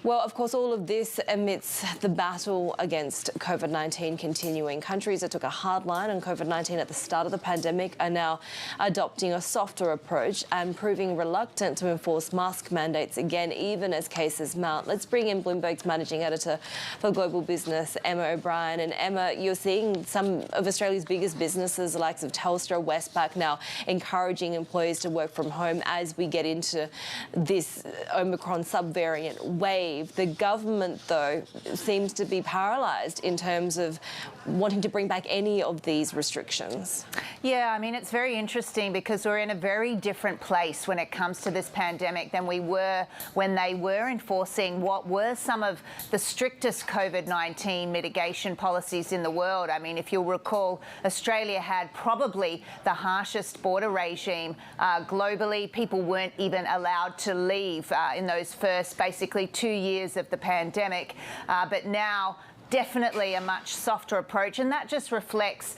Well, of course, all of this amidst the battle against COVID-19 continuing. Countries that took a hard line on COVID-19 at the start of the pandemic are now adopting a softer approach and proving reluctant to enforce mask mandates again, even as cases mount. Let's bring in Bloomberg's managing editor for global business, Emma O'Brien. And Emma, you're seeing some of Australia's biggest businesses, the likes of Telstra, Westpac, now encouraging employees to work from home as we get into this Omicron subvariant wave. The government, though, seems to be paralysed in terms of wanting to bring back any of these restrictions. Yeah, I mean, it's very interesting because we're in a very different place when it comes to this pandemic than we were when they were enforcing what were some of the strictest COVID-19 mitigation policies in the world. I mean, if you'll recall, Australia had probably the harshest border regime globally. People weren't even allowed to leave in those first basically 2 years of the pandemic, but now definitely a much softer approach, and that just reflects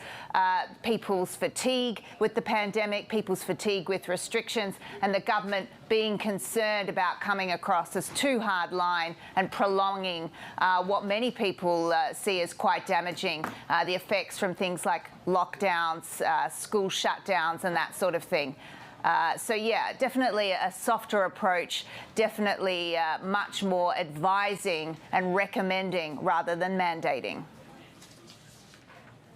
people's fatigue with the pandemic, people's fatigue with restrictions, and the government being concerned about coming across as too hard line and prolonging what many people see as quite damaging, the effects from things like lockdowns, school shutdowns and that sort of thing. So, yeah, definitely a softer approach, definitely much more advising and recommending rather than mandating.